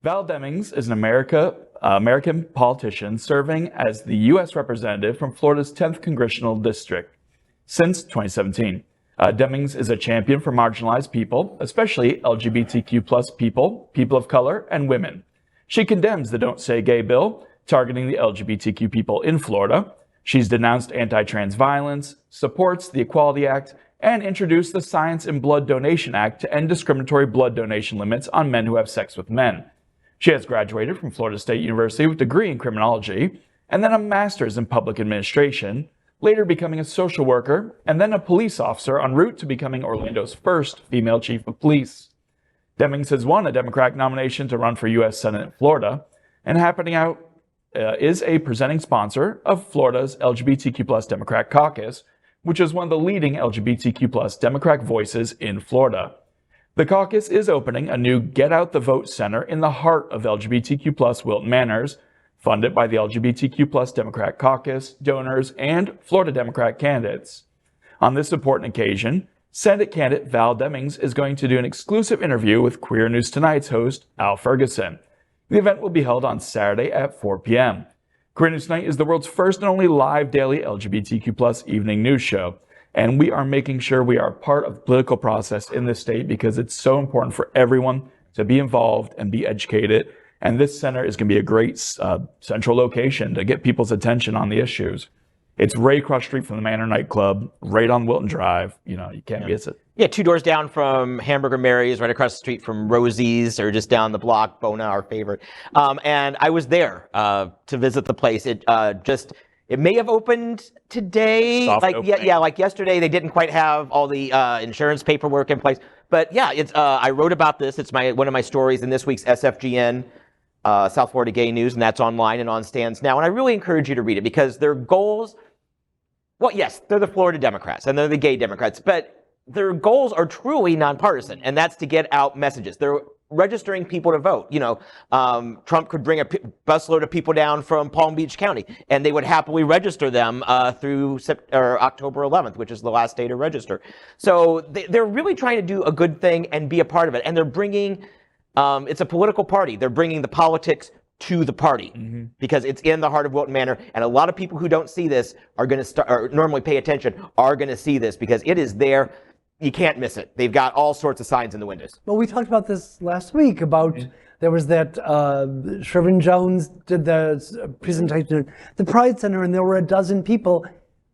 Val Demings is an American politician serving as the U.S. representative from Florida's 10th Congressional District since 2017. Demings is a champion for marginalized people, especially LGBTQ plus people, people of color, and women. She condemns the Don't Say Gay bill targeting the LGBTQ people in Florida. She's denounced anti-trans violence, supports the Equality Act, and introduced the Science and Blood Donation Act to end discriminatory blood donation limits on men who have sex with men. She has graduated from Florida State University with a degree in criminology and then a master's in public administration, later becoming a social worker and then a police officer en route to becoming Orlando's first female chief of police. Demings has won a Democratic nomination to run for U.S. Senate in Florida, and happening out is a presenting sponsor of Florida's LGBTQ+ Democrat Caucus, which is one of the leading LGBTQ+ Democratic voices in Florida. The caucus is opening a new Get Out the Vote Center in the heart of LGBTQ+ Wilton Manors, funded by the LGBTQ+ Democrat Caucus, donors, and Florida Democrat candidates. On this important occasion, Senate candidate Val Demings is going to do an exclusive interview with Queer News Tonight's host, Al Ferguson. The event will be held on Saturday at 4 p.m. Queer News Tonight is the world's first and only live daily LGBTQ+ evening news show, and we are making sure we are part of the political process in this state because it's so important for everyone to be involved and be educated. And this center is going to be a great central location to get people's attention on the issues. It's right across the street from the Manor nightclub, right on Wilton Drive. You know, you can't miss it. Yeah, 2 doors down from Hamburger Mary's, right across the street from Rosie's, or just down the block, Bona, our favorite. And I was there to visit the place. It may have opened today. Like yesterday, they didn't quite have all the insurance paperwork in place. But yeah, it's I wrote about this. It's one of my stories in this week's SFGN. South Florida Gay News, and that's online and on stands now. And I really encourage you to read it because their goals, well, yes, they're the Florida Democrats and they're the gay Democrats, but their goals are truly nonpartisan, and that's to get out messages. They're registering people to vote. You know, Trump could bring a busload of people down from Palm Beach County, and they would happily register them through October 11th, which is the last day to register. So they're really trying to do a good thing and be a part of it, and they're bringing it's a political party. They're bringing the politics to the party because it's in the heart of Wilton Manor. And a lot of people who don't see this are going to start, or normally pay attention, are going to see this because it is there. You can't miss it. They've got all sorts of signs in the windows. Well, we talked about this last week about there was that Shervin Jones did the presentation at the Pride Center, and there were a dozen people,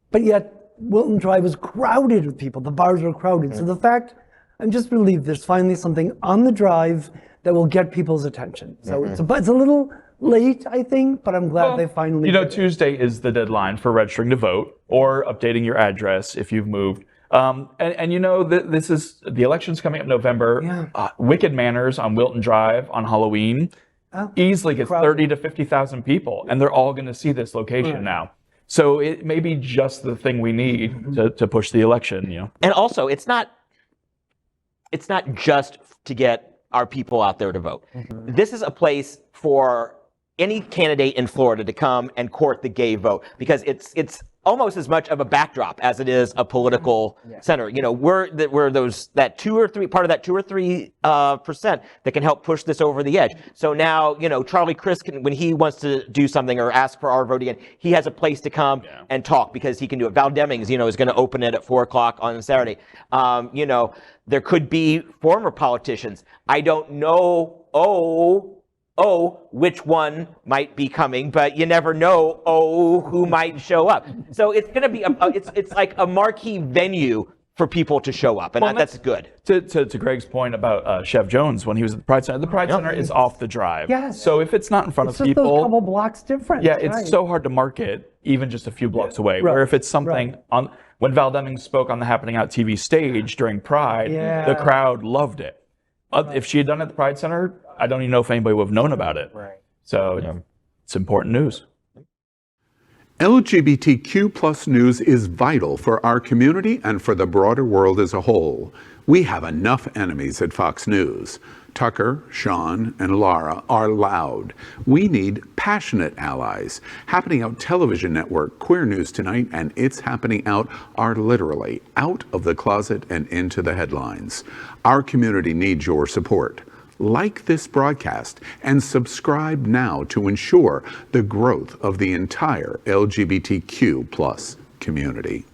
but yet Wilton Drive was crowded with people. The bars were crowded. So the fact, I'm just relieved there's finally something on the drive that will get people's attention. So it's a little late, I think, but I'm glad they finally. You know, Tuesday is the deadline for registering to vote or updating your address if you've moved. And you know, this is, the election's coming up November. Wicked Manors on Wilton Drive on Halloween easily gets 30 to 50,000 people, and they're all going to see this location now. So it may be just the thing we need to push the election, you know. And also, it's not just to get our people out there to vote. This is a place for any candidate in Florida to come and court the gay vote because it's almost as much of a backdrop as it is a political center. You know, we're that 2 or 3 part of that 2 or 3% that can help push this over the edge. So now, you know, Charlie Crist can, when he wants to do something or ask for our vote again, he has a place to come and talk because he can do it. Val Demings, you know, is going to open it at 4 o'clock on Saturday. You know, there could be former politicians. I don't know, which one might be coming, but you never know, who might show up. So it's going to be, it's like a marquee venue for people to show up, and that's good. To Greg's point about Chev Jones, when he was at the Pride Center, the Pride Center is off the drive. Yes. So if it's not in front of people. It's just those couple blocks different. Yeah, it's so hard to market, even just a few blocks away. Where if it's something on, when Val Demings spoke on the Happening Out TV stage during Pride, the crowd loved it. If she had done it at the Pride Center, I don't even know if anybody would have known about it. So it's important news. LGBTQ plus news is vital for our community and for the broader world as a whole. We have enough enemies at Fox News. Tucker, Sean, and Laura are loud. We need passionate allies. Happening Out Television Network, Queer News Tonight, and It's Happening Out are literally out of the closet and into the headlines. Our community needs your support. like this broadcast, and subscribe now to ensure the growth of the entire LGBTQ+ community.